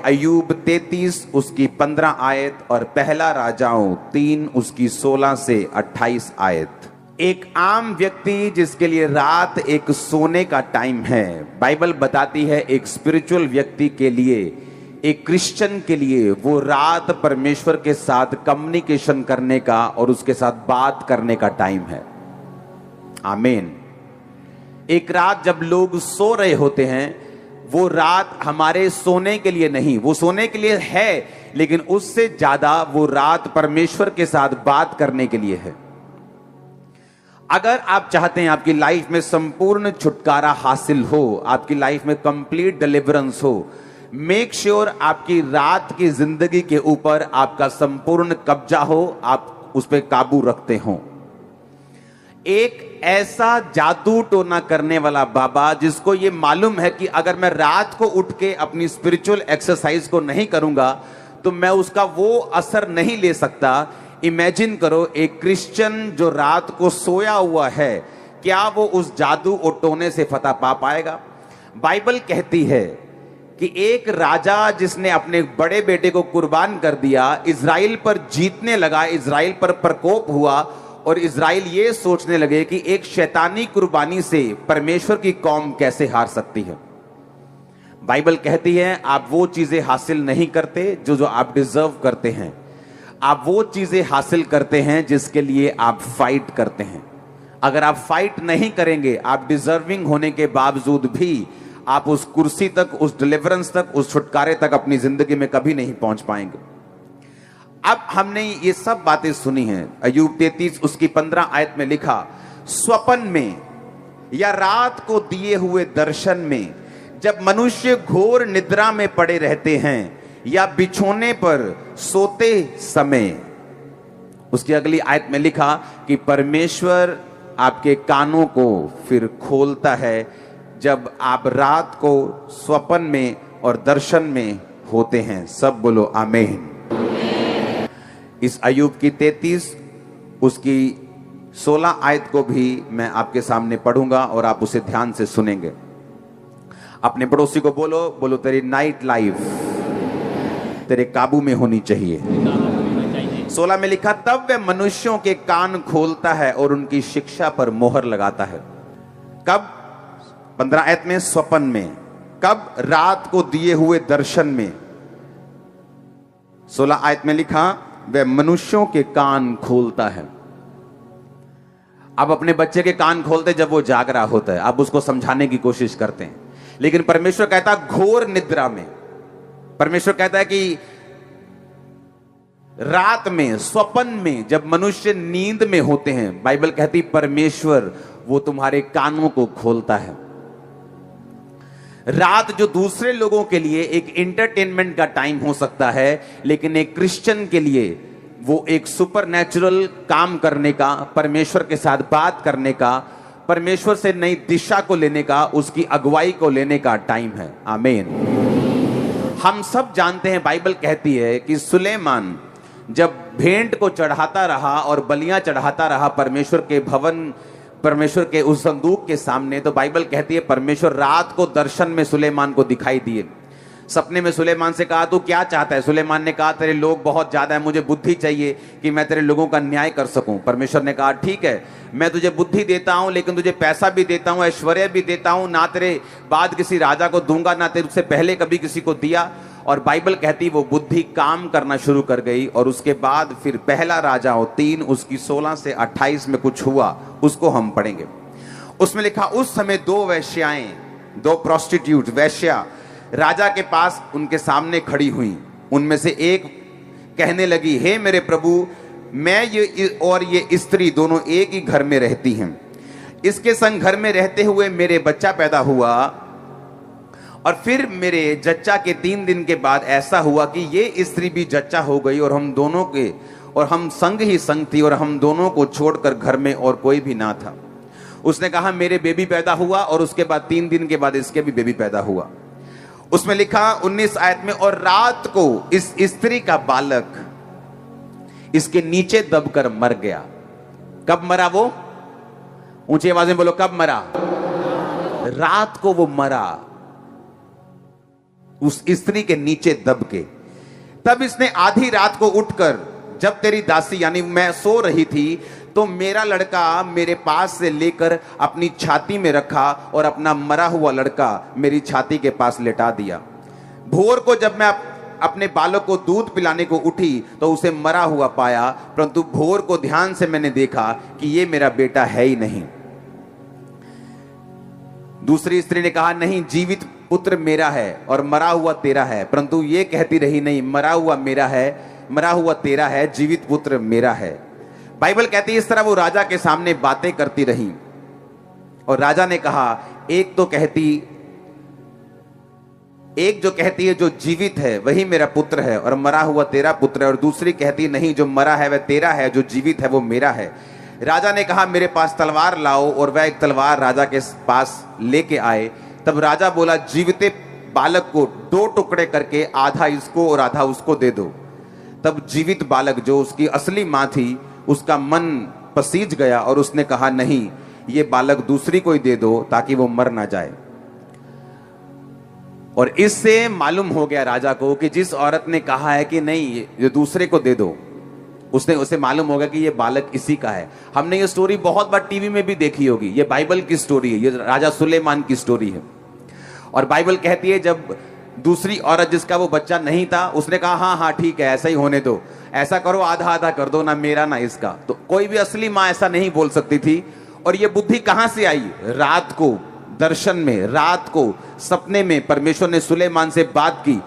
अय्यूब 33 उसकी 15 आयत और पहला राजाओं 3 उसकी 16 से 28 आयत। एक आम व्यक्ति जिसके लिए रात एक सोने का टाइम है, बाइबल बताती है एक स्पिरिचुअल व्यक्ति के लिए, एक क्रिश्चियन के लिए वो रात परमेश्वर के साथ कम्युनिकेशन करने का और उसके साथ बात करने का टाइम है। आमीन। एक रात जब लोग सो रहे होते हैं, वो रात हमारे सोने के लिए नहीं, वो सोने के लिए है, लेकिन उससे ज्यादा वो रात परमेश्वर के साथ बात करने के लिए है। अगर आप चाहते हैं आपकी लाइफ में संपूर्ण छुटकारा हासिल हो, आपकी लाइफ में कंप्लीट डिलीवरेंस हो, मेक श्योर आपकी रात की जिंदगी के ऊपर आपका संपूर्ण कब्जा हो, आप उस पर काबू रखते हो। एक ऐसा जादू टोना करने वाला बाबा जिसको ये मालूम है कि अगर मैं रात को उठ के अपनी स्पिरिचुअल एक्सरसाइज को नहीं करूंगा तो मैं उसका वो असर नहीं ले सकता। इमेजिन करो एक क्रिश्चियन जो रात को सोया हुआ है, क्या वो उस जादू और टोने से फतह पा पाएगा? बाइबल कहती है कि एक राजा जिसने अपने बड़े बेटे को कुर्बान कर दिया, इजराइल पर जीतने लगा, इजराइल पर प्रकोप हुआ और इजराइल ये सोचने लगे कि एक शैतानी कुर्बानी से परमेश्वर की कौम कैसे हार सकती है। बाइबल कहती है आप वो चीजें हासिल नहीं करते जो आप डिजर्व करते हैं, आप वो चीजें हासिल करते हैं जिसके लिए आप फाइट करते हैं। अगर आप फाइट नहीं करेंगे, आप डिजर्विंग होने के बावजूद भी आप उस कुर्सी तक, उस डिलीवरेंस तक, उस छुटकारे तक अपनी जिंदगी में कभी नहीं पहुंच पाएंगे। अब हमने ये सब बातें सुनी हैं। अय्यूब 33 उसकी 15 आयत में लिखा, स्वप्न में या रात को दिए हुए दर्शन में जब मनुष्य घोर निद्रा में पड़े रहते हैं या बिछोने पर सोते समय, उसकी अगली आयत में लिखा कि परमेश्वर आपके कानों को फिर खोलता है जब आप रात को स्वप्न में और दर्शन में होते हैं। सब बोलो आमीन। इस अय्यूब की 33 उसकी 16 आयत को भी मैं आपके सामने पढ़ूंगा और आप उसे ध्यान से सुनेंगे। अपने पड़ोसी को बोलो तेरी नाइट लाइफ तेरे काबू में होनी चाहिए। 16 में लिखा, तब वह मनुष्यों के कान खोलता है और उनकी शिक्षा पर मोहर लगाता है। कब? 15 आयत में स्वप्न में। कब? रात को दिए हुए दर्शन में। 16 आयत में लिखा वह मनुष्यों के कान खोलता है। अब अपने बच्चे के कान खोलते जब वो जाग रहा होता है, आप उसको समझाने की कोशिश करते हैं, लेकिन परमेश्वर कहता है घोर निद्रा में। परमेश्वर कहता है कि रात में, स्वप्न में, जब मनुष्य नींद में होते हैं, बाइबल कहती परमेश्वर वो तुम्हारे कानों को खोलता है। रात जो दूसरे लोगों के लिए एक एंटरटेनमेंट का टाइम हो सकता है, लेकिन एक क्रिश्चियन के लिए वो एक सुपरनैचुरल काम करने का, परमेश्वर के साथ बात करने का, परमेश्वर से नई दिशा को लेने का, उसकी अगुवाई को लेने का टाइम है। आमीन। हम सब जानते हैं, बाइबल कहती है कि सुलेमान जब भेंट को चढ़ाता रहा और बलियां चढ़ाता रहा परमेश्वर के भवन, परमेश्वर के उस संदूक के सामने, तो बाइबल कहती है परमेश्वर रात को दर्शन में सुलेमान को दिखाई दिए। सपने में सुलेमान से कहा तू क्या चाहता है? सुलेमान ने कहा तेरे लोग बहुत ज्यादा है, मुझे बुद्धि चाहिए कि मैं तेरे लोगों का न्याय कर सकूं। परमेश्वर ने कहा ठीक है, मैं तुझे बुद्धि देता हूं, लेकिन तुझे पैसा भी देता हूं, ऐश्वर्य भी देता हूं, ना तेरे बाद किसी राजा को दूंगा, ना तेरे से पहले कभी किसी को दिया। और बाइबल कहती वो बुद्धि काम करना शुरू कर गई। और उसके बाद फिर पहला राजाओं 3 उसकी 16 से 28 में कुछ हुआ, उसको हम पढ़ेंगे। उसमें लिखा, उस समय 2 वेश्याएं, 2 प्रोस्टिट्यूट वेश्या राजा के पास उनके सामने खड़ी हुई। उनमें से एक कहने लगी, हे मेरे प्रभु, मैं ये और ये स्त्री दोनों एक ही घर में रहती हैं। इसके संग घर में रहते हुए मेरे बच्चा पैदा हुआ, और फिर मेरे जच्चा के 3 दिन के बाद ऐसा हुआ कि ये स्त्री भी जच्चा हो गई, और हम दोनों के, और हम संग ही संग थी, और हम दोनों को छोड़कर घर में और कोई भी ना था। उसने कहा मेरे बेबी पैदा हुआ, और उसके बाद 3 दिन के बाद इसके भी बेबी पैदा हुआ। उसमें लिखा 19 आयत में, और रात को इस स्त्री का बालक इसके नीचे दबकर मर गया। कब मरा वो? ऊंची आवाज में बोलो, कब मरा? रात को वो मरा। उस स्त्री के नीचे दब के। तब इसने आधी रात को उठकर, जब तेरी दासी यानी मैं सो रही थी, तो मेरा लड़का मेरे पास से लेकर अपनी छाती में रखा और अपना मरा हुआ लड़का मेरी छाती के पास लेटा दिया। भोर को जब मैं अपने बालक को दूध पिलाने को उठी तो उसे मरा हुआ पाया, परंतु भोर को ध्यान से मैंने देखा कि ये मेरा बेटा है ही नहीं। दूसरी स्त्री ने कहा, नहीं, जीवित पुत्र मेरा है और मरा हुआ तेरा है। परंतु ये कहती रही, नहीं, मरा हुआ मेरा है, मरा हुआ तेरा है, जीवित पुत्र मेरा है। बाइबल कहती है इस तरह वो राजा के सामने बातें करती रही और राजा ने कहा, एक जो कहती है जो जीवित है वही मेरा पुत्र है और मरा हुआ तेरा पुत्र है, और दूसरी कहती नहीं, जो मरा है वह तेरा है, जो जीवित है वो मेरा है। राजा ने कहा, मेरे पास तलवार लाओ, और वह एक तलवार राजा के पास लेके आए। तब राजा बोला, जीविते बालक को 2 टुकड़े करके आधा इसको और आधा उसको दे दो। तब जीवित बालक जो उसकी असली मां थी, उसका मन पसीज गया और उसने कहा, नहीं, ये बालक दूसरी को ही दे दो ताकि वो मर ना जाए। और इससे मालूम हो गया राजा को कि जिस औरत ने कहा है कि नहीं ये दूसरे को दे दो, उसे मालूम होगा कि ये बालक इसी का है। हमने ये स्टोरी बहुत बार टीवी में भी देखी होगी। ये बाइबल की स्टोरी है, ये राजा सुलेमान की स्टोरी है। और बाइबल कहती है जब दूसरी औरत जिसका वो बच्चा नहीं था, उसने कहा, हाँ हाँ ठीक है, ऐसा ही होने दो, ऐसा करो, आधा आधा कर दो, ना मेरा ना इसका। तो कोई भी असली माँ ऐसा नहीं बोल सकती थी। और ये बुद्धि कहां से आई? रात को दर्शन में, रात को सपने में परमेश्वर ने सुलेमान से बात की।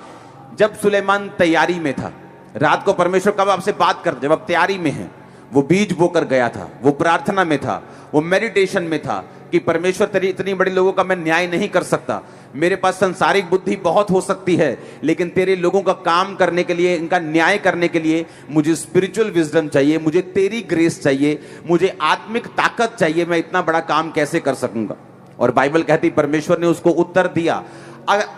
जब सुलेमान तैयारी में था, रात को परमेश्वर कब आपसे बात कर? जब आप तैयारी में हैं। वो बीज बोकर गया था, वो प्रार्थना में था, वो मेडिटेशन में था कि परमेश्वर तेरी इतनी बड़ी लोगों का मैं न्याय नहीं कर सकता, मेरे पास संसारिक बुद्धि बहुत हो सकती है, लेकिन तेरे लोगों का काम करने के लिए, इनका न्याय करने के लिए मुझे स्पिरिचुअल विजडम चाहिए, मुझे तेरी ग्रेस चाहिए, मुझे आत्मिक ताकत चाहिए, मैं इतना बड़ा काम कैसे कर सकूंगा। और बाइबल कहती परमेश्वर ने उसको उत्तर दिया।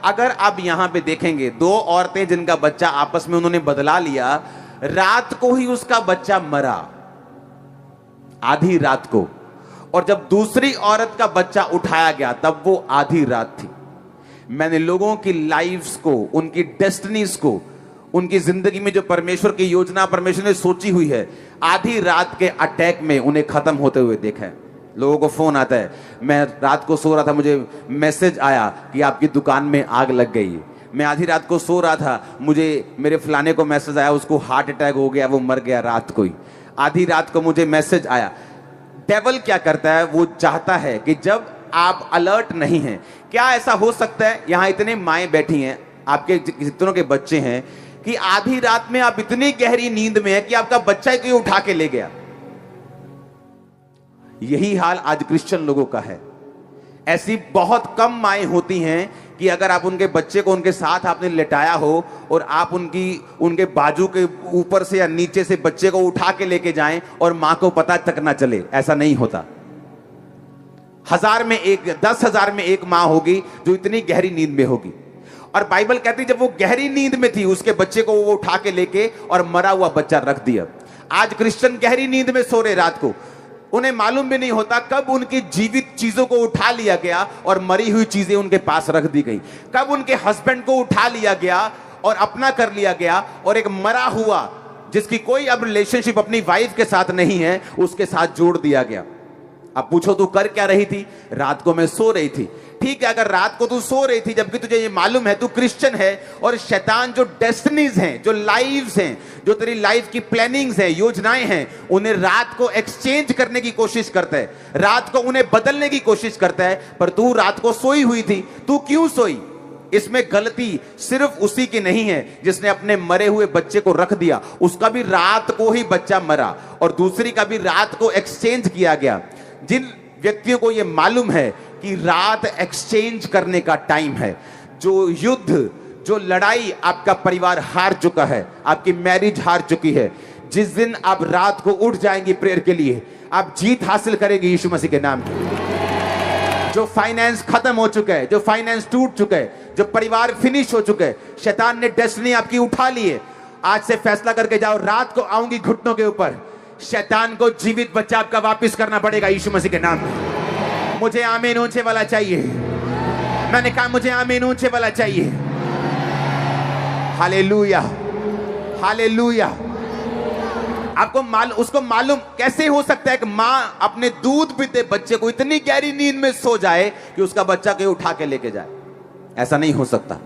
अगर आप यहां पे देखेंगे, 2 औरतें जिनका बच्चा आपस में उन्होंने बदला लिया, रात को ही उसका बच्चा मरा, आधी रात को। और जब दूसरी औरत का बच्चा उठाया गया तब वो आधी रात थी। मैंने लोगों की लाइफ्स को, उनकी डेस्टिनीज को, उनकी जिंदगी में जो परमेश्वर की योजना परमेश्वर ने सोची हुई है, आधी रात के अटैक में उन्हें खत्म होते हुए देखा है। लोगों को फोन आता है, मैं रात को सो रहा था, मुझे मैसेज आया कि आपकी दुकान में आग लग गई। मैं आधी रात को सो रहा था, मुझे मेरे फलाने को मैसेज आया, उसको हार्ट अटैक हो गया, वो मर गया रात को ही। आधी रात को मुझे मैसेज आया। डेविल क्या करता है? वो चाहता है कि जब आप अलर्ट नहीं हैं, क्या ऐसा हो सकता है, यहां इतने माएं बैठी हैं, आपके जितनों के बच्चे हैं, कि आधी रात में आप इतनी गहरी नींद में है कि आपका बच्चा ही कोई उठा के ले गया। यही हाल आज क्रिश्चियन लोगों का है। ऐसी बहुत कम माएं होती हैं कि अगर आप उनके बच्चे को उनके साथ आपने लेटाया हो और आप उनके बाजू के ऊपर से या नीचे से बच्चे को उठा के लेके जाएं और मां को पता तक ना चले, ऐसा नहीं होता। 1000 में एक, 10,000 में एक मां होगी जो इतनी गहरी नींद में होगी। और बाइबल कहती जब वो गहरी नींद में थी, उसके बच्चे को वो उठा के लेके और मरा हुआ बच्चा रख दिया। आज क्रिश्चियन गहरी नींद में सो रहे रात को, उन्हें मालूम भी नहीं होता कब उनकी जीवित चीजों को उठा लिया गया और मरी हुई चीजें उनके पास रख दी गई। कब उनके हस्बैंड को उठा लिया गया और अपना कर लिया गया, और एक मरा हुआ जिसकी कोई अब रिलेशनशिप अपनी वाइफ के साथ नहीं है, उसके साथ जोड़ दिया गया। अब पूछो तू कर क्या रही थी? रात को मैं सो रही थी। ठीक है, अगर रात को तू सो रही थी जबकि तुझे ये मालूम है तू क्रिश्चियन है, और शैतान जो डेस्टिनीज हैं, जो लाइव्स हैं, जो तेरी लाइफ की प्लानिंग्स हैं, योजनाएं हैं, उन्हें रात को एक्सचेंज करने की कोशिश करता है, रात को उन्हें बदलने की कोशिश करता है। पर तू रात को सोई हुई थी, तू क्यों सोई? इसमें गलती सिर्फ उसी की नहीं है जिसने अपने मरे हुए बच्चे को रख दिया, उसका भी रात को ही बच्चा मरा, और दूसरी का भी रात को एक्सचेंज किया गया। जिन व्यक्तियों को यह मालूम है कि रात एक्सचेंज करने का टाइम है, जो युद्ध, जो लड़ाई आपका परिवार हार चुका है, आपकी मैरिज हार चुकी है, जिस दिन आप रात को उठ जाएंगी प्रेयर के लिए, आप जीत हासिल करेंगे यीशु मसीह के नाम पे। जो फाइनेंस खत्म हो चुका है, जो फाइनेंस टूट चुका है, जो परिवार फिनिश हो चुका है, शैतान ने डेस्टिनी आपकी उठा ली है, आज से फैसला करके जाओ, रात को आऊंगी घुटनों के ऊपर, शैतान को जीवित बच्चा आपका वापस करना पड़ेगा यीशु मसीह के नाम में। मुझे आमीन ऊंचे वाला चाहिए। मैंने कहा मुझे आमीन ऊंचे वाला चाहिए। Hallelujah, hallelujah. आपको उसको मालूम कैसे हो सकता है कि माँ अपने दूध पीते बच्चे को इतनी गहरी नींद में सो जाए कि उसका बच्चा कहीं उठा के लेके जाए? ऐसा नहीं हो सकता।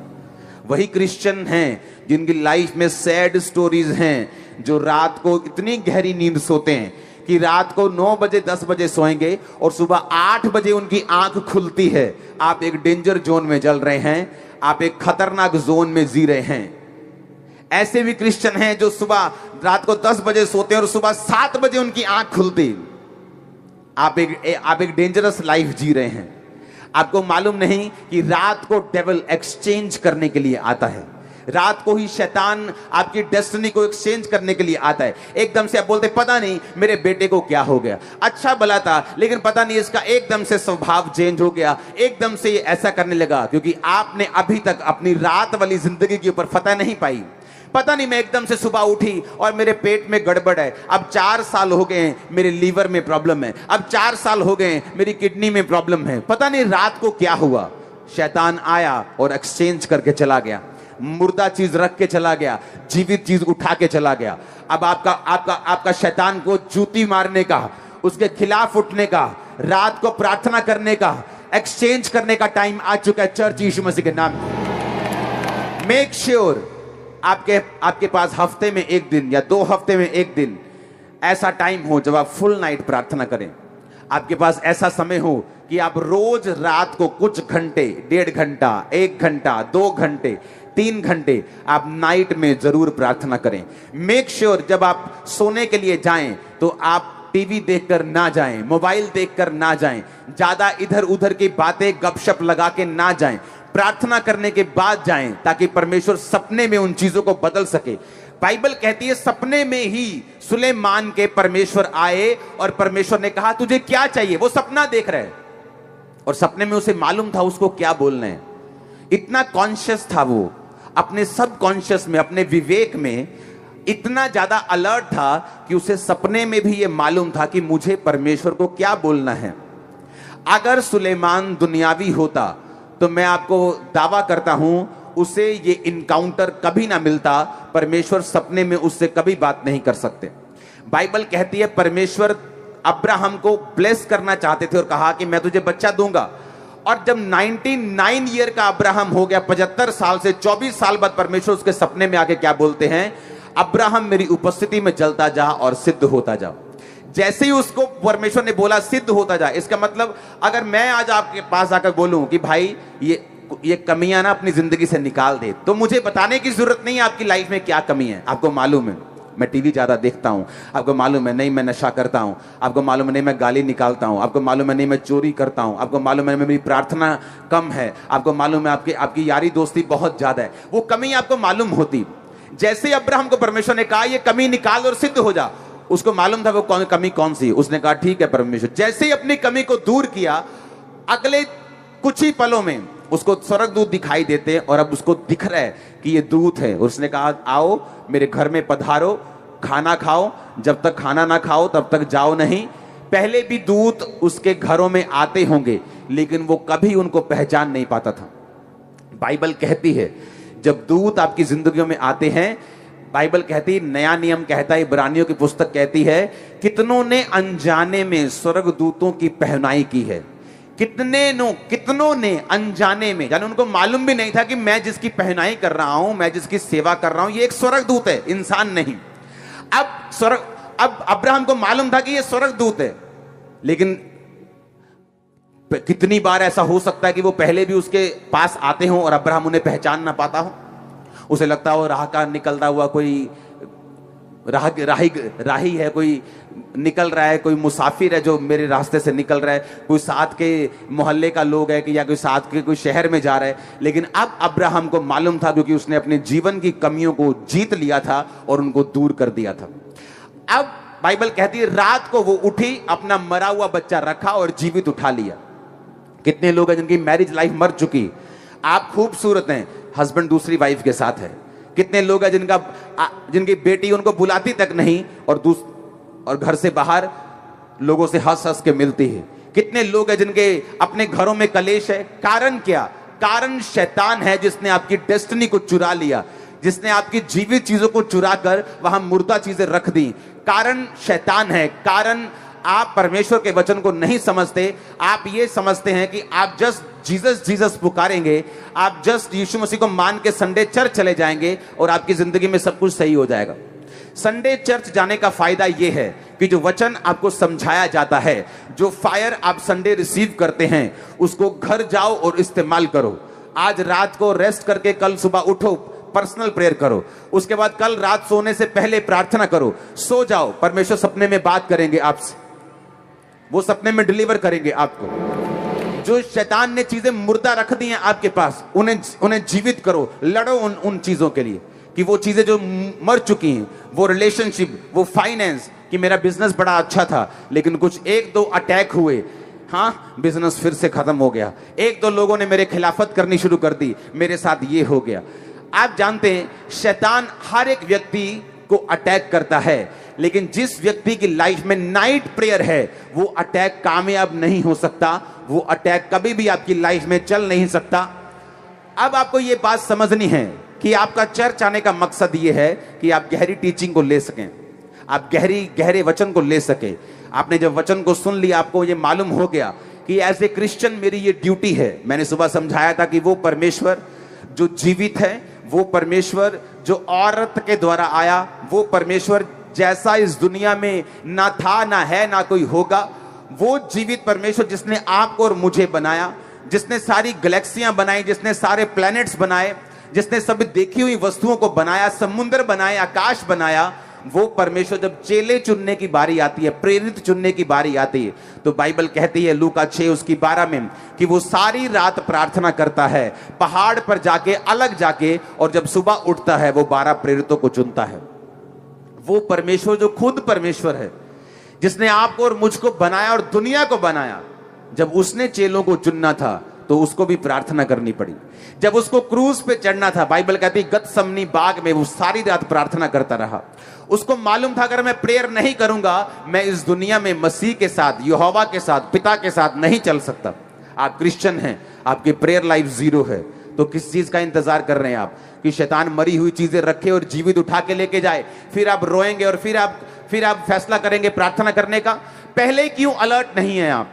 वही क्रिश्चियन हैं जिनकी लाइफ में सैड स्टोरीज हैं, जो रात को इतनी गहरी नींद सोते हैं कि रात को 9 बजे 10 बजे सोएंगे और सुबह 8 बजे उनकी आंख खुलती है। आप एक डेंजर जोन में चल रहे हैं, आप एक खतरनाक जोन में जी रहे हैं। ऐसे भी क्रिश्चियन हैं जो सुबह रात को 10 बजे सोते हैं और सुबह 7 बजे उनकी आंख खुलती। आप एक डेंजरस लाइफ जी रहे हैं। आपको मालूम नहीं कि रात को डेविल एक्सचेंज करने के लिए आता है। रात को ही शैतान आपकी डेस्टिनी को एक्सचेंज करने के लिए आता है। एकदम से आप बोलते पता नहीं मेरे बेटे को क्या हो गया, अच्छा भला था लेकिन पता नहीं इसका एकदम से स्वभाव चेंज हो गया, एकदम से ये ऐसा करने लगा, क्योंकि आपने अभी तक अपनी रात वाली जिंदगी के ऊपर फतह नहीं पाई। पता नहीं मैं एकदम से सुबह उठी और मेरे पेट में गड़बड़ है, अब 4 साल हो गए हैं मेरे लीवर में प्रॉब्लम है, अब 4 साल हो गए मेरी किडनी में प्रॉब्लम है, पता नहीं रात को क्या हुआ। शैतान आया और एक्सचेंज करके चला गया, मुर्दा चीज रख के चला गया, जीवित चीज उठा के चला गया। अब आपका शैतान को जूती मारने का, उसके खिलाफ उठने का, रात को प्रार्थना करने का, एक्सचेंज करने का टाइम आ चुका है चर्च यीशु मसीह के नाम। मेक श्योर आपके पास हफ्ते में 1 दिन या 2 हफ्ते में 1 दिन ऐसा टाइम हो जब आप फुल नाइट प्रार्थना करें। आपके पास ऐसा समय हो कि आप रोज रात को कुछ घंटे, 1.5 घंटा, 1 घंटा, 2 घंटे, 3 घंटे आप नाइट में जरूर प्रार्थना करें। मेक श्योर जब आप सोने के लिए जाएं तो आप टीवी देखकर ना जाएं, मोबाइल देखकर ना जाएं, ज्यादा इधर उधर की बातें गपशप लगा के ना जाएं, प्रार्थना करने के बाद जाएं ताकि परमेश्वर सपने में उन चीजों को बदल सके। बाइबल कहती है सपने में ही सुलेमान के परमेश्वर आए और परमेश्वर ने कहा तुझे क्या चाहिए। वो सपना देख रहा है और सपने में उसे मालूम था उसको क्या बोलना है। इतना कॉन्शियस था वो, अपने सब कॉन्शियस में, अपने विवेक में इतना ज्यादा अलर्ट था कि उसे सपने में भी ये मालूम था कि मुझे परमेश्वर को क्या बोलना है। अगर सुलेमान दुनियावी होता तो मैं आपको दावा करता हूं उसे ये इनकाउंटर कभी ना मिलता। परमेश्वर सपने में उससे कभी बात नहीं कर सकते। बाइबल कहती है परमेश्वर अब्राहम को ब्लेस करना चाहते थे और कहा कि मैं तुझे बच्चा दूंगा। और जब 99 ईयर का अब्राहम हो गया, 75 साल से 24 साल बाद परमेश्वर उसके सपने में आके क्या बोलते हैं, अब्राहम मेरी उपस्थिति में चलता जा और सिद्ध होता जा। जैसे ही उसको परमेश्वर ने बोला सिद्ध होता जा, इसका मतलब अगर मैं आज आपके पास आकर बोलूं कि भाई ये कमियां ना अपनी जिंदगी से निकाल दे, तो मुझे बताने की जरूरत नहीं है आपकी लाइफ में क्या कमी है। आपको मालूम है मैं टीवी ज्यादा देखता हूं, आपको मालूम है नहीं मैं नशा करता हूं, आपको मालूम है नहीं मैं गाली निकालता हूं, आपको मालूम है नहीं मैं चोरी करता हूं, आपको मालूम है मेरी प्रार्थना कम है, आपको मालूम है आपकी यारी दोस्ती बहुत ज्यादा है। वो कमी आपको मालूम होती। जैसे अब्राहम को परमेश्वर ने कहा ये कमी निकाल और सिद्ध हो जा, उसको मालूम था वो कमी कौन सी। उसने कहा ठीक है परमेश्वर। जैसे ही अपनी कमी को दूर किया, अगले कुछ ही पलों में उसको स्वर्गदूत दिखाई देते और अब उसको दिख रहा है कि ये दूत है। और उसने कहा आओ मेरे घर में पधारो, खाना खाओ, जब तक खाना ना खाओ तब तक जाओ नहीं। पहले भी दूत उसके घरों में आते होंगे लेकिन वो कभी उनको पहचान नहीं पाता था। बाइबल कहती है जब दूत आपकी जिंदगियों में आते हैं, बाइबल कहती है, नया नियम कहता है, इब्रानियों की पुस्तक कहती है कितनों ने अनजाने में स्वर्गदूतों की पहनाई की है। कितनों ने अनजाने में, यानी उनको मालूम भी नहीं था कि मैं जिसकी पहनाई कर रहा हूं, मैं जिसकी सेवा कर रहा हूं, ये एक स्वर्गदूत है, इंसान नहीं। अब अब्राहम को मालूम था कि ये स्वर्गदूत है, लेकिन कितनी बार ऐसा हो सकता है कि वो पहले भी उसके पास आते हों और अब्राहम उन्हें पहचान ना पाता हो। उसे लगता हो राह का निकलता हुआ कोई राही है, कोई निकल रहा है, कोई मुसाफिर है जो मेरे रास्ते से निकल रहा है, कोई साथ के मोहल्ले का लोग है कि या कोई साथ के कोई शहर में जा रहा है। लेकिन अब अब्राहम को मालूम था क्योंकि उसने अपने जीवन की कमियों को जीत लिया था और उनको दूर कर दिया था। अब बाइबल कहती है रात को वो उठी, अपना मरा हुआ बच्चा रखा और जीवित उठा लिया। कितने लोग हैं जिनकी मैरिज लाइफ मर चुकी, आप खूबसूरत हैं, हस्बैंड दूसरी वाइफ के साथ है। कितने लोग हैं जिनकी बेटी उनको बुलाती तक नहीं और घर से बाहर लोगों से हंस हंस के मिलती है। कितने लोग हैं जिनके अपने घरों में कलेश है। कारण क्या? कारण शैतान है जिसने आपकी डेस्टिनी को चुरा लिया। जिसने आपकी जीवित चीजों को चुरा कर वहां मुर्दा चीजें रख दी। कारण शैतान है, कारण आप परमेश्वर के वचन को नहीं समझते। आप ये समझते हैं कि आप जस्ट जीसस जीसस पुकारेंगे, आप जस्ट यीशु मसीह को मान के संडे चर्च चले जाएंगे और आपकी जिंदगी में सब कुछ सही हो जाएगा। संडे चर्च जाने का फायदा यह है कि जो वचन आपको समझाया जाता है, जो फायर आप संडे रिसीव करते हैं, उसको घर जाओ और इस्तेमाल करो। आज रात को रेस्ट करके कल सुबह उठो, पर्सनल प्रेयर करो। उसके बाद कल रात सोने से पहले प्रार्थना करो। सो जाओ, परमेश्वर सपने में बात करेंगे आपसे, वो सपने में डिलीवर करेंगे आपको। जो शैतान ने चीजें मुर्दा रख दी हैं आपके पास, उन्हें जीवित करो। लड़ो उन चीजों के लिए कि वो चीजें जो मर चुकी हैं, वो रिलेशनशिप, वो फाइनेंस, कि मेरा बिजनेस बड़ा अच्छा था लेकिन कुछ एक दो अटैक हुए, हाँ बिजनेस फिर से खत्म हो गया। एक दो लोगों ने मेरे खिलाफत करनी शुरू कर दी, मेरे साथ ये हो गया। आप जानते हैं शैतान हर एक व्यक्ति को अटैक करता है, लेकिन जिस व्यक्ति की लाइफ में नाइट प्रेयर है वो अटैक कामयाब नहीं हो सकता, वो अटैक कभी भी आपकी लाइफ में चल नहीं सकता। अब आपको ये बात समझनी है कि आपका चर्च आने का मकसद ये है कि आप गहरी टीचिंग को ले सकें, आप गहरे वचन को ले सके। आपने जब वचन को सुन लिया, आपको ये मालूम हो गया कि एज ए क्रिश्चियन मेरी ये ड्यूटी है। मैंने सुबह समझाया था कि वो परमेश्वर जो जीवित है, वो परमेश्वर जो औरत के द्वारा आया, वो परमेश्वर जैसा इस दुनिया में ना था, ना है, ना कोई होगा, वो जीवित परमेश्वर जिसने आपको और मुझे बनाया, जिसने सारी गैलेक्सियां बनाई, जिसने सारे प्लैनेट्स बनाए, जिसने सभी देखी हुई वस्तुओं को बनाया, समुद्र बनाए, आकाश बनाया, वो परमेश्वर जब चेले चुनने की बारी आती है, प्रेरित चुनने की बारी आती है, तो बाइबल कहती है लूका 6:12 में कि वो सारी रात प्रार्थना करता है, पहाड़ पर जाके अलग जाके, और जब सुबह उठता है वो 12 प्रेरितों को चुनता है। वो परमेश्वर जो खुद परमेश्वर है, जिसने आपको और मुझको बनाया और दुनिया को बनाया, जब उसने चेलों को चुनना था तो उसको भी प्रार्थना करनी पड़ी। जब उसको क्रूज पे चढ़ना था, बाइबल कहती है गतसमनी बाग में वो सारी रात प्रार्थना करता रहा। उसको मालूम था अगर मैं प्रेयर नहीं करूंगा, मैं इस दुनिया में मसीह के साथ, यहोवा के साथ, पिता के साथ नहीं चल सकता। आप क्रिश्चियन हैं, आपकी प्रेयर लाइफ जीरो है, तो किस चीज का इंतजार कर रहे हैं आप कि शैतान मरी हुई चीजें रखे और जीवित उठा के लेके जाए, फिर आप रोएंगे और फिर आप फैसला करेंगे प्रार्थना करने का। पहले क्यों अलर्ट नहीं है आप?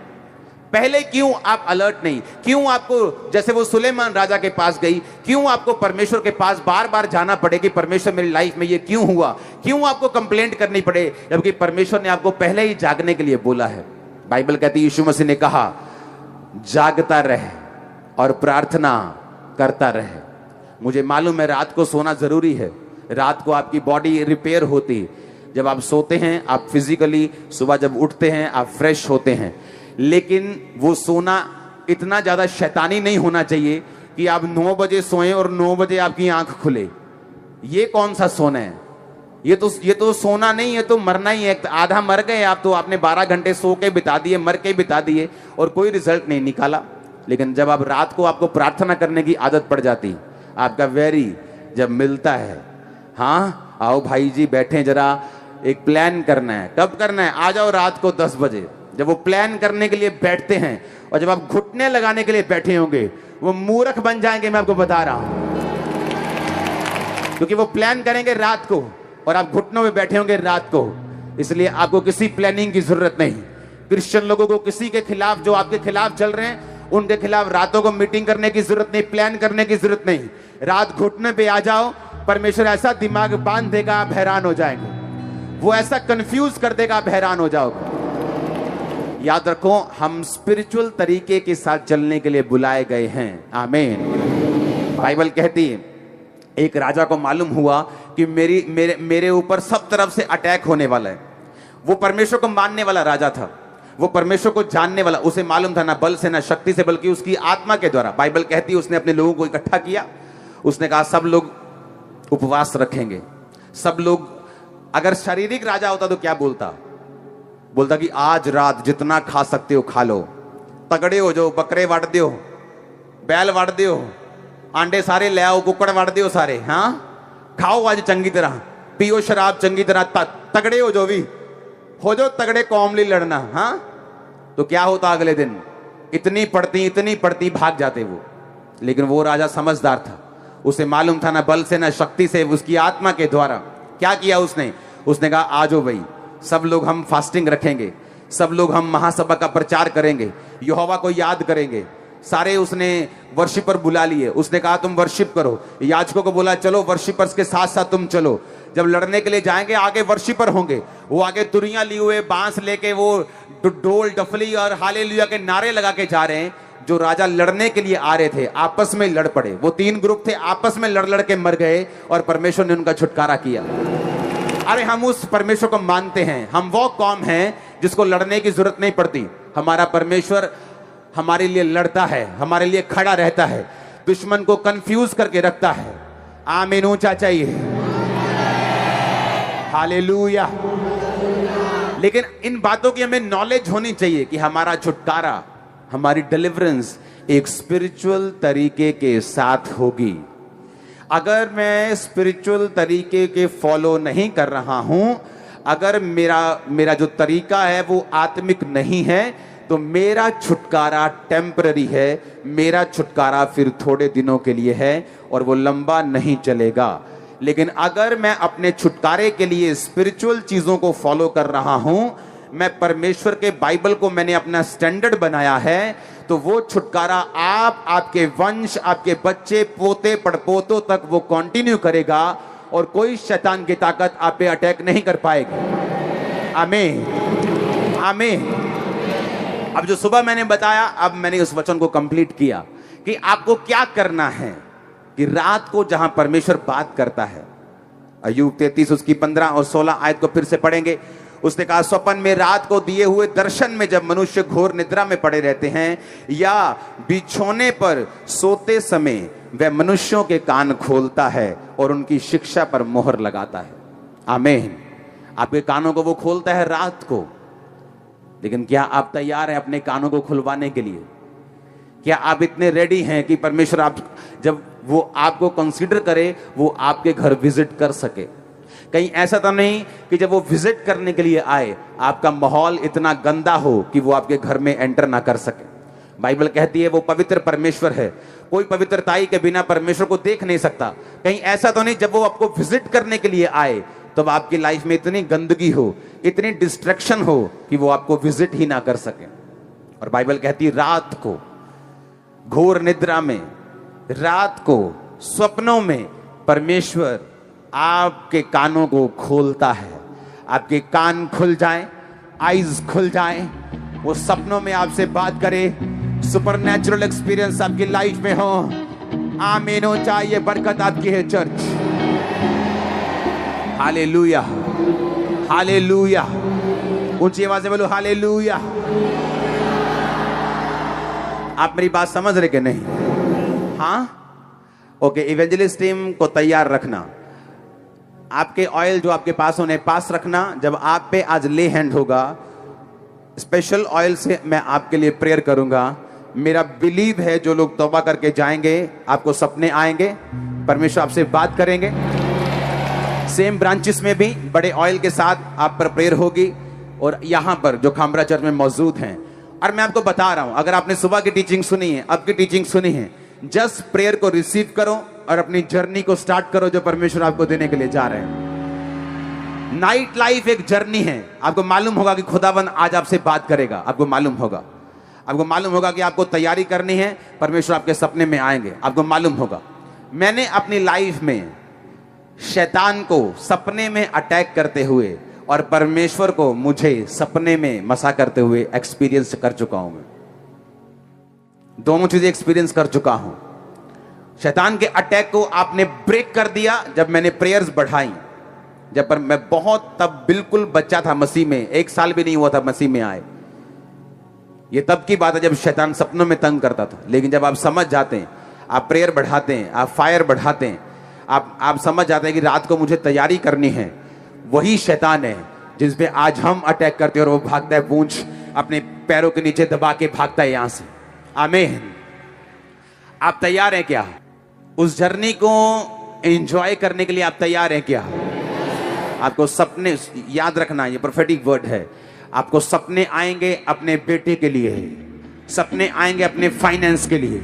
पहले क्यों आप अलर्ट नहीं? क्यों आपको, जैसे वो सुलेमान राजा के पास गई, क्यों आपको परमेश्वर के पास बार बार जाना पड़े कि परमेश्वर मेरी लाइफ में ये क्यों हुआ? क्यों आपको कंप्लेंट करनी पड़े, जबकि परमेश्वर ने आपको पहले ही जागने के लिए बोला है। बाइबल कहती है यीशु मसीह ने कहा जागता रहे और प्रार्थना करता रहे। मुझे मालूम है रात को सोना जरूरी है, रात को आपकी बॉडी रिपेयर होती है, जब आप सोते हैं आप फिजिकली, सुबह जब उठते हैं आप फ्रेश होते हैं, लेकिन वो सोना इतना ज्यादा शैतानी नहीं होना चाहिए कि आप 9 बजे सोएं और 9 बजे आपकी आंख खुले। ये कौन सा सोना है? ये तो सोना नहीं है, तो मरना ही है। आधा मर गए आप, तो आपने 12 घंटे सो के बिता दिए, मर के बिता दिए और कोई रिजल्ट नहीं निकाला। लेकिन जब आप रात को आपको प्रार्थना करने की आदत पड़ जाती, आपका वेरी जब मिलता है, हाँ आओ भाई जी बैठे, जरा एक प्लान करना है। कब करना है? आ जाओ रात को 10 बजे। जब वो प्लान करने के लिए बैठते हैं और जब आप घुटने लगाने के लिए बैठे होंगे, वो मूर्ख बन जाएंगे, मैं आपको बता रहा हूं। क्योंकि वो प्लान करेंगे रात को और आप घुटनों में बैठे होंगे रात को। इसलिए आपको किसी प्लानिंग की जरूरत नहीं। क्रिश्चियन लोगों को किसी के खिलाफ, जो आपके खिलाफ चल रहे हैं, उनके खिलाफ रातों को मीटिंग करने की जरूरत नहीं, प्लान करने की जरूरत नहीं। रात घुटने पे आ जाओ, परमेश्वर ऐसा दिमाग बांध देगा आप हैरान हो जाएंगे। वो ऐसा कंफ्यूज कर देगा आप हैरान हो जाओगे। याद रखो, हम स्पिरिचुअल तरीके के साथ चलने के लिए बुलाए गए हैं। आमीन। बाइबल कहती है एक राजा को मालूम हुआ कि मेरे ऊपर सब तरफ से अटैक होने वाला है। वो परमेश्वर को मानने वाला राजा था, वो परमेश्वर को जानने वाला। उसे मालूम था ना बल से ना शक्ति से, बल्कि उसकी आत्मा के द्वारा। बाइबल कहती है उसने अपने लोगों को इकट्ठा किया। उसने कहा सब लोग उपवास रखेंगे, सब लोग। अगर शारीरिक राजा होता तो क्या बोलता कि आज रात जितना खा सकते हो खा लो, तगड़े हो जाओ, बकरे वाट दियो, बैल वाट दियो, आंडे सारे ले आओ, कुकड़ वाट दियो सारे, हाँ खाओ आज चंगी तरह, पियो शराब चंगी तरह, तगड़े हो जाओ, भी हो जाओ तगड़े, कौमली लड़ना। हाँ तो क्या होता अगले दिन? इतनी पड़ती भाग जाते वो। लेकिन वो राजा समझदार था, उसे मालूम था ना बल से ना शक्ति से, उसकी आत्मा के द्वारा। क्या किया उसने कहा आ जाओ भाई, सब लोग हम फास्टिंग रखेंगे, सब लोग हम महासभा का प्रचार करेंगे, यहोवा को याद करेंगे। सारे उसने वर्शिपर बुला लिए, उसने कहा तुम वर्शिप करो। याजकों को बोला चलो वर्शिपर्स के साथ साथ तुम चलो, जब लड़ने के लिए जाएंगे आगे वर्शिपर होंगे। वो आगे तुरियां लिए हुए बांस लेके वो डोल डफली और हालेलुया के नारे लगा के जा रहे हैं। जो राजा लड़ने के लिए आ रहे थे आपस में लड़ पड़े। वो 3 ग्रुप थे, आपस में लड़ लड़ के मर गए और परमेश्वर ने उनका छुटकारा किया। अरे हम उस परमेश्वर को मानते हैं, हम वो कौम हैं जिसको लड़ने की जरूरत नहीं पड़ती। हमारा परमेश्वर हमारे लिए लड़ता है, हमारे लिए खड़ा रहता है, दुश्मन को कंफ्यूज करके रखता है। आमीन ऊंचा चाहिए, हालेलुया। लेकिन इन बातों की हमें नॉलेज होनी चाहिए कि हमारा छुटकारा, हमारी डिलीवरेंस एक स्पिरिचुअल तरीके के साथ होगी। अगर मैं स्पिरिचुअल तरीके के फॉलो नहीं कर रहा हूं, अगर मेरा जो तरीका है वो आत्मिक नहीं है, तो मेरा छुटकारा टेम्पररी है, मेरा छुटकारा फिर थोड़े दिनों के लिए है और वो लंबा नहीं चलेगा। लेकिन अगर मैं अपने छुटकारे के लिए स्पिरिचुअल चीजों को फॉलो कर रहा हूं, मैं परमेश्वर के बाइबल को मैंने अपना स्टैंडर्ड बनाया है, तो वो छुटकारा आप, आपके वंश, आपके बच्चे, पोते पड़पोतों तक वो कंटिन्यू करेगा और कोई शैतान की ताकत आप पे अटैक नहीं कर पाएगी। आमीन, आमीन। अब जो सुबह मैंने बताया, अब मैंने उस वचन को कंप्लीट किया कि आपको क्या करना है कि रात को जहां परमेश्वर बात करता है, अय्यूब 33 उसकी 15 और 16 आयत को फिर से पढ़ेंगे। उसने कहा स्वप्न में रात को दिए हुए दर्शन में जब मनुष्य घोर निद्रा में पड़े रहते हैं या बिछौने पर सोते समय, वह मनुष्यों के कान खोलता है और उनकी शिक्षा पर मोहर लगाता है। आमीन। आपके कानों को वो खोलता है रात को। लेकिन क्या आप तैयार हैं अपने कानों को खुलवाने के लिए? क्या आप इतने रेडी हैं कि परमेश्वर आप जब वो आपको कंसीडर करे, वो आपके घर विजिट कर सके? कहीं ऐसा तो नहीं कि जब वो विजिट करने के लिए आए, आपका माहौल इतना गंदा हो कि वो आपके घर में एंटर ना कर सके। बाइबल कहती है वो पवित्र परमेश्वर है, कोई पवित्रताई के बिना परमेश्वर को देख नहीं सकता। कहीं ऐसा तो नहीं जब वो आपको विजिट करने के लिए आए, तब आपकी लाइफ में इतनी गंदगी हो, इतनी डिस्ट्रैक्शन हो कि वो आपको विजिट ही ना कर सके। और बाइबल कहती है रात को घोर निद्रा में, रात को स्वप्नों में परमेश्वर आपके कानों को खोलता है। आपके कान खुल जाएं, आईज खुल जाएं, वो सपनों में आपसे बात करे, सुपरनैचुरल एक्सपीरियंस आपकी लाइफ में हो। आमीन हो, चाहिए बरकत आपकी है चर्च। Hallelujah, hallelujah. ऊंची आवाज से बोलो हालेलुया। आप मेरी बात समझ रहे कि नहीं? हाँ, ओके। इवेंजलिस्ट टीम को तैयार रखना, आपके ऑयल जो आपके पास होने पास रखना। जब आप पे आज ले हैंड होगा, स्पेशल ऑयल से मैं आपके लिए प्रेयर करूंगा। मेरा बिलीव है जो लोग तौबा करके जाएंगे, आपको सपने आएंगे, परमेश्वर आपसे बात करेंगे। सेम ब्रांचेस में भी बड़े ऑयल के साथ आप पर प्रेयर होगी और यहां पर जो खामरा चर्च में मौजूद हैं। और मैं आपको बता रहा हूं, अगर आपने सुबह की टीचिंग सुनी है, अब की टीचिंग सुनी है, जस्ट प्रेयर को रिसीव करो और अपनी जर्नी को स्टार्ट करो जो परमेश्वर आपको देने के लिए जा रहे हैं। नाइट लाइफ एक जर्नी है। आपको मालूम होगा कि खुदाबंद आज आपसे बात करेगा, आपको मालूम होगा। आपको मालूम होगा कि आपको तैयारी करनी है, परमेश्वर आपके सपने में आएंगे, आपको मालूम होगा। मैंने अपनी लाइफ में शैतान को सपने में अटैक करते हुए और परमेश्वर को मुझे सपने में मसा करते हुए एक्सपीरियंस कर चुका हूं। मैं दोनों चीजें एक्सपीरियंस कर चुका हूं। शैतान के अटैक को आपने ब्रेक कर दिया जब मैंने प्रेयर्स बढ़ाई। जब पर मैं बहुत तब बिल्कुल बच्चा था, मसीह में 1 साल भी नहीं हुआ था मसीह में आए। ये तब की बात है जब शैतान सपनों में तंग करता था। लेकिन जब आप समझ जाते हैं, आप प्रेयर बढ़ाते हैं, आप फायर बढ़ाते हैं, आप समझ जाते हैं कि रात को मुझे तैयारी करनी है, वही शैतान है जिस पे आज हम अटैक करते हैं और वो भागता है, पूंछ अपने पैरों के नीचे दबा के भागता है यहां से। आमीन। आप तैयार हैं क्या? उस जर्नी को एंजॉय करने के लिए आप तैयार हैं क्या? आपको सपने, याद रखना ये प्रोफेटिक वर्ड है, आपको सपने आएंगे अपने बेटे के लिए, सपने आएंगे अपने फाइनेंस के लिए,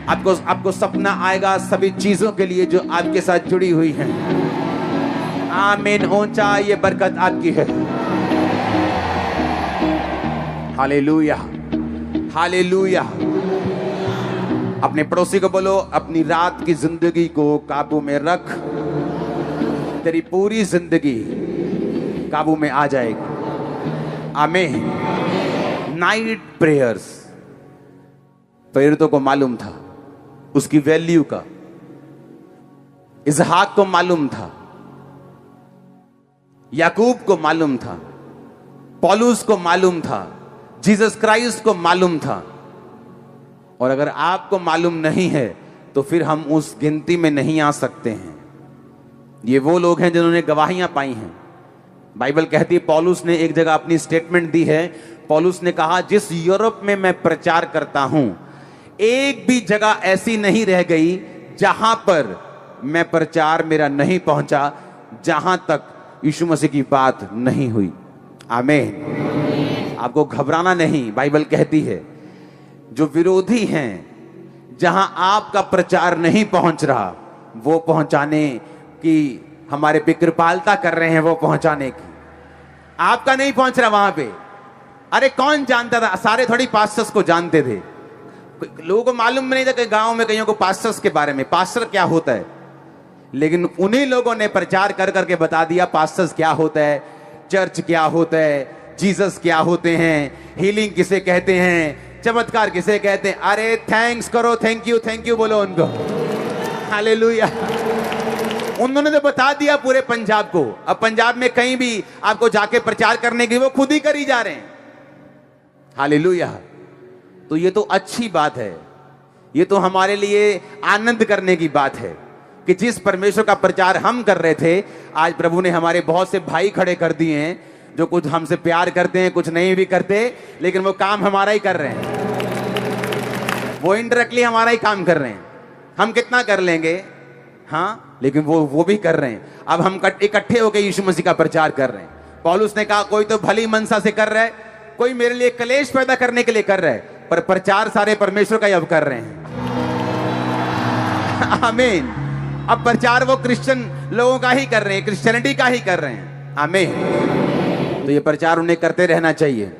आपको आपको सपना आएगा सभी चीजों के लिए जो आपके साथ जुड़ी हुई हैं। आमीन। ऊंचा ये बरकत आपकी है। Hallelujah, hallelujah. अपने पड़ोसी को बोलो, अपनी रात की जिंदगी को काबू में रख, तेरी पूरी जिंदगी काबू में आ जाएगी। आमीन। नाइट प्रेयर्स, प्रेरितों को मालूम था उसकी वैल्यू का, इसहाक को मालूम था, याकूब को मालूम था, पौलुस को मालूम था, जीसस क्राइस्ट को मालूम था। और अगर आपको मालूम नहीं है तो फिर हम उस गिनती में नहीं आ सकते हैं। ये वो लोग हैं जिन्होंने गवाहियां पाई हैं। बाइबल कहती है, पौलुस ने एक जगह अपनी स्टेटमेंट दी है। पौलुस ने कहा, जिस यूरोप में मैं प्रचार करता हूं, एक भी जगह ऐसी नहीं रह गई जहां पर मैं प्रचार मेरा नहीं पहुंचा, जहां तक यीशु मसीह की बात नहीं हुई। आमीन। आपको घबराना नहीं। बाइबल कहती है, जो विरोधी हैं, जहां आपका प्रचार नहीं पहुंच रहा, वो पहुंचाने की हमारे पे कृपालता कर रहे हैं। वो पहुंचाने की, आपका नहीं पहुंच रहा वहां पे। अरे कौन जानता था? सारे थोड़ी पास्टर्स को जानते थे। लोगों को मालूम नहीं था कि गांव में कईयों को पास्टर्स के बारे में, पास्टर क्या होता है। लेकिन उन्हीं लोगों ने प्रचार कर करके बता दिया पास्टर्स क्या होता है, चर्च क्या होता है, जीसस क्या होते हैं, हीलिंग किसे कहते हैं, चमत्कार किसे कहते हैं। अरे थैंक्स करो, थैंक यू बोलो उनको। हालेलुया। उन्होंने तो बता दिया पूरे पंजाब को। अब पंजाब में कहीं भी आपको जाके प्रचार करने की, वो खुद ही करी जा रहे हैं। हालेलुया। तो ये तो अच्छी बात है, ये तो हमारे लिए आनंद करने की बात है कि जिस परमेश्वर का प्रचार हम कर रहे थे, आज प्रभु ने हमारे बहुत से भाई खड़े कर दिए हैं जो कुछ हमसे प्यार करते हैं, कुछ नहीं भी करते, लेकिन वो काम हमारा ही कर रहे हैं। वो इनडायरेक्टली हमारा ही काम कर रहे हैं। हम कितना कर लेंगे, हाँ, लेकिन वो भी कर रहे हैं। अब हम इकट्ठे होकर यीशु मसीह का प्रचार कर रहे हैं। पौलुस ने कहा, कोई तो भली मनसा से कर रहा है, कोई मेरे लिए कलेश पैदा करने के लिए कर रहा है, पर प्रचार सारे परमेश्वर का ही अब कर रहे हैं। आमीन। अब प्रचार वो क्रिश्चियन लोगों का ही कर रहे हैं, क्रिश्चियनिटी का ही कर रहे हैं। आमीन। तो ये प्रचार उन्हें करते रहना चाहिए।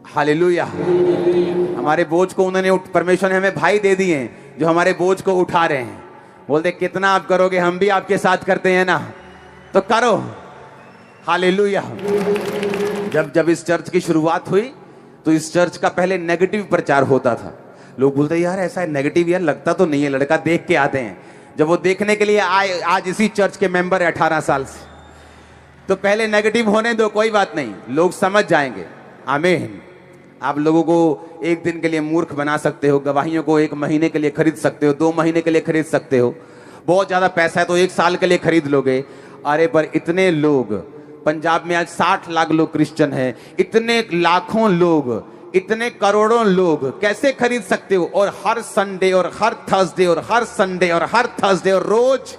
हालेलुया। हमारे बोझ को उन्होंने, परमेश्वर ने हमें भाई दे दिए हैं जो हमारे बोझ को उठा रहे हैं। बोलते कितना आप करोगे, हम भी आपके साथ करते हैं ना, तो करो। हालेलुया। जब इस चर्च की शुरुआत हुई तो इस चर्च का पहले नेगेटिव प्रचार होता था। लोग बोलते यार ऐसा है नेगेटिव, यार लगता तो नहीं है, लड़का देख के आते हैं। जब वो देखने के लिए आए, आज इसी चर्च के मेंबर है 18 साल से, तो पहले नेगेटिव होने दो, कोई बात नहीं, लोग समझ जाएंगे। आमीन। आप लोगों को एक दिन के लिए मूर्ख बना सकते हो, गवाहियों को 1 महीने के लिए खरीद सकते हो, 2 महीने के लिए खरीद सकते हो, बहुत ज्यादा पैसा है तो 1 साल के लिए खरीद लोगे। अरे पर इतने लोग पंजाब में आज 60 लाख लोग क्रिश्चियन हैं, इतने लाखों लोग, इतने करोड़ों लोग कैसे खरीद सकते हो? और हर संडे और हर थर्सडे और हर संडे और हर थर्सडे और रोज।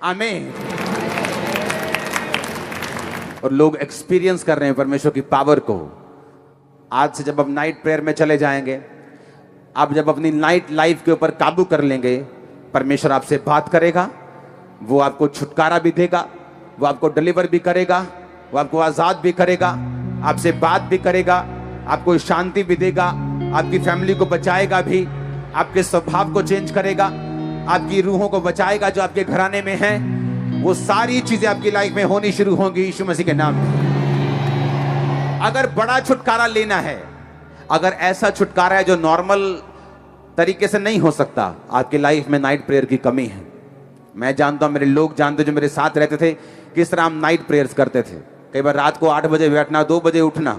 आमीन। और लोग एक्सपीरियंस कर रहे हैं परमेश्वर की पावर को। आज से जब आप नाइट प्रेयर में चले जाएंगे, आप जब अपनी नाइट लाइफ के ऊपर काबू कर लेंगे, परमेश्वर आपसे बात करेगा, वो आपको छुटकारा भी देगा, वो आपको डिलीवर भी करेगा, वो आपको आजाद भी करेगा, आपसे बात भी करेगा, आपको शांति भी देगा, आपकी फैमिली को बचाएगा भी, आपके स्वभाव को चेंज करेगा, आपकी रूहों को बचाएगा जो आपके घराने में हैं। वो सारी चीजें आपकी लाइफ में होनी शुरू होंगी यीशु मसीह के नाम में। अगर बड़ा छुटकारा लेना है, अगर ऐसा छुटकारा है जो नॉर्मल तरीके से नहीं हो सकता, आपकी लाइफ में नाइट प्रेयर की कमी है। मैं जानता हूं, मेरे लोग जानते जो मेरे साथ रहते थे, किस तरह हम नाइट प्रेयर्स करते थे। कई बार रात को 8 बजे बैठना, 2 बजे उठना,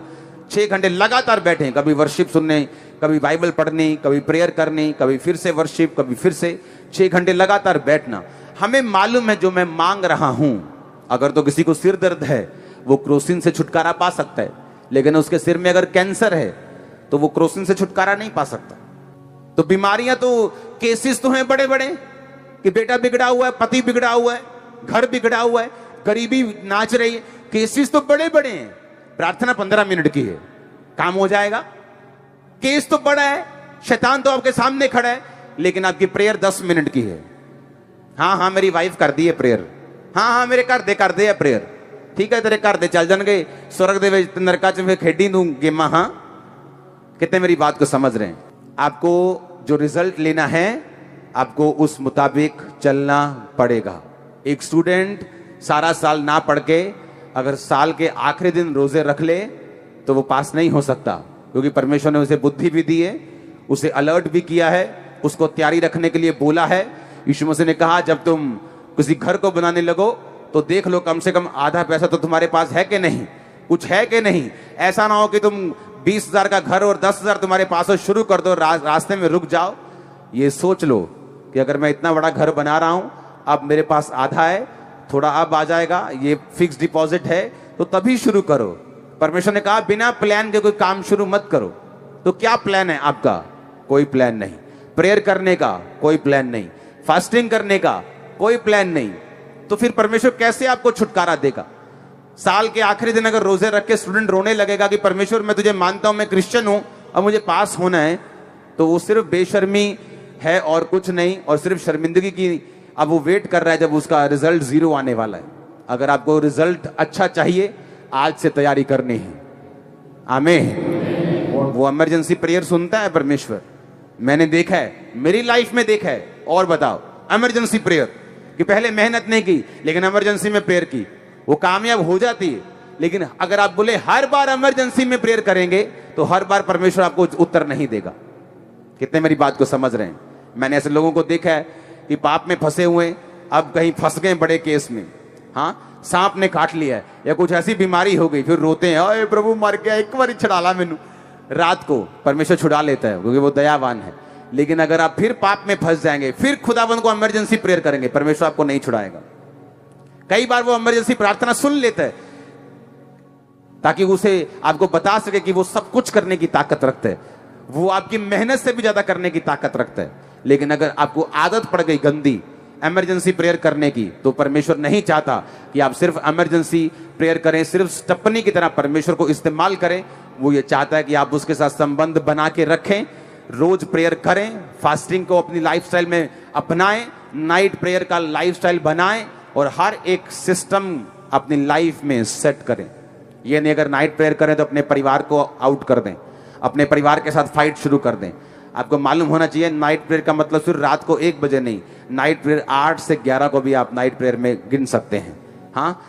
6 घंटे लगातार बैठे, कभी वर्शिप सुनने, कभी बाइबल पढ़नी, कभी प्रेयर करनी, कभी फिर से वर्शिप, कभी फिर से 6 घंटे लगातार बैठना। हमें मालूम है जो मैं मांग रहा हूं, अगर तो किसी को सिर दर्द है वो क्रोसिन से छुटकारा पा सकता है, लेकिन उसके सिर में अगर कैंसर है तो वो क्रोसिन से छुटकारा नहीं पा सकता। तो बीमारियां तो, केसेस तो हैं बड़े बड़े कि बेटा बिगड़ा हुआ है, पति बिगड़ा हुआ है, घर बिगड़ा हुआ है, गरीबी नाच रही है, केसेस तो बड़े बड़े हैं। प्रार्थना 15 मिनट की है, काम हो जाएगा। केस तो बड़ा है, शैतान तो आपके सामने खड़ा है, लेकिन आपकी प्रेयर 10 मिनट की है। हाँ मेरी वाइफ कर दी है प्रेयर, हाँ मेरे घर दे कर दे है प्रेयर, ठीक है तेरे घर दे चल जाएंगे स्वर्ग दे विच नरका च फिर खेडी दूं गेमा। हाँ, कितने मेरी बात को समझ रहे हैं? आपको जो रिजल्ट लेना है, आपको उस मुताबिक चलना पड़ेगा। एक स्टूडेंट सारा साल ना पढ़ के अगर साल के आखिरी दिन रोजे रख ले तो वो पास नहीं हो सकता, क्योंकि परमेश्वर ने उसे बुद्धि भी दी है, उसे अलर्ट भी किया है, उसको तैयारी रखने के लिए बोला है। यीशु मसीह ने कहा जब तुम किसी घर को बनाने लगो तो देख लो कम से कम आधा पैसा तो तुम्हारे पास है कि नहीं, कुछ है कि नहीं। ऐसा ना हो कि तुम 20,000 का घर और 10,000 तुम्हारे पास हो, शुरू कर दो, रास्ते में रुक जाओ। ये सोच लो कि अगर मैं इतना बड़ा घर बना रहा हूं, अब मेरे पास आधा है, थोड़ा अब आ जाएगा, ये फिक्स डिपॉजिट है, तो तभी शुरू करो। परमेश्वर ने कहा बिना प्लान के कोई काम शुरू मत करो। तो क्या प्लान है आपका? कोई प्लान नहीं। प्रेयर करने का कोई प्लान नहीं, फास्टिंग करने का कोई प्लान नहीं, तो फिर परमेश्वर कैसे आपको छुटकारा देगा? साल के आखिरी दिन अगर रोजे रख के स्टूडेंट रोने लगेगा कि परमेश्वर मैं तुझे मानता हूं, मैं क्रिश्चियन हूं, अब मुझे पास होना है, तो वो सिर्फ बेशर्मी है और कुछ नहीं, और सिर्फ शर्मिंदगी की अब वो वेट कर रहा है जब उसका रिजल्ट 0 आने वाला है। अगर आपको रिजल्ट अच्छा चाहिए, आज से तैयारी करनी है। आमीन। वो इमरजेंसी प्रेयर सुनता है परमेश्वर, मैंने देखा है, मेरी लाइफ में देखा है। और बताओ, इमरजेंसी प्रेयर कि पहले मेहनत नहीं की लेकिन इमरजेंसी में प्रेयर की, वो कामयाब हो जाती है। लेकिन अगर आप बोले हर बार इमरजेंसी में प्रेयर करेंगे तो हर बार परमेश्वर आपको उत्तर नहीं देगा। कितने मेरी बात को समझ रहे हैं? मैंने ऐसे लोगों को देखा है कि पाप में फंसे हुए, अब कहीं फंस गए बड़े केस में, हाँ सांप ने काट लिया है या कुछ ऐसी बीमारी हो गई, फिर रोते हैं, अरे प्रभु मर गया, एक बार छुड़ा ला मैनू। रात को परमेश्वर छुड़ा लेता है क्योंकि वो दयावान है। लेकिन अगर आप फिर पाप में फंस जाएंगे, फिर खुदाबंद को इमरजेंसी प्रेयर करेंगे, परमेश्वर आपको नहीं छुड़ाएगा। कई बार वो इमरजेंसी प्रार्थना सुन लेता है ताकि उसे आपको बता सके कि वो सब कुछ करने की ताकत रखता है, वो आपकी मेहनत से भी ज्यादा करने की ताकत रखता है। लेकिन अगर आपको आदत पड़ गई गंदी इमरजेंसी प्रेयर करने की, तो परमेश्वर नहीं चाहता कि आप सिर्फ इमरजेंसी प्रेयर करें, सिर्फ स्टपनी की तरह परमेश्वर को इस्तेमाल करें। वो ये चाहता है कि आप उसके साथ संबंध बना के रखें, रोज प्रेयर करें, फास्टिंग को अपनी लाइफस्टाइल में अपनाएं, नाइट प्रेयर का लाइफस्टाइल बनाएं, और हर एक सिस्टम अपनी लाइफ में सेट करें। ये नहीं अगर नाइट प्रेयर करें तो अपने परिवार को आउट कर दें, अपने परिवार के साथ फाइट शुरू कर दें। आपको मालूम होना चाहिए नाइट प्रेयर का मतलब सिर्फ रात को 1 बजे नहीं, नाइट प्रेयर 8 से 11 को भी आप नाइट प्रेयर में गिन सकते हैं। हाँ,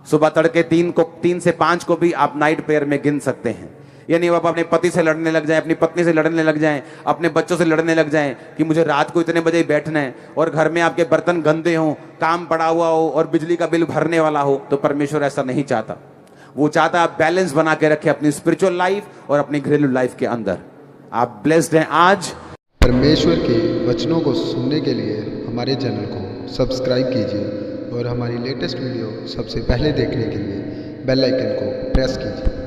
सुबह तड़के 3 से 5 को भी आप नाइट प्रेयर में गिन सकते हैं। यानी आप अपने पति से लड़ने लग जाएं, अपनी पत्नी से लड़ने लग जाएं, अपने बच्चों से लड़ने लग जाएं कि मुझे रात को इतने बजे बैठना है, और घर में आपके बर्तन गंदे हों, काम पड़ा हुआ हो और बिजली का बिल भरने वाला हो, तो परमेश्वर ऐसा नहीं चाहता। वो चाहता है आप बैलेंस बना के रखें अपनी स्पिरिचुअल लाइफ और अपनी घरेलू लाइफ के अंदर। आप ब्लेस्ड हैं आज। परमेश्वर के वचनों को सुनने के लिए हमारे चैनल को सब्सक्राइब कीजिए और हमारी लेटेस्ट वीडियो सबसे पहले देखने के लिए बेल आइकन को प्रेस कीजिए।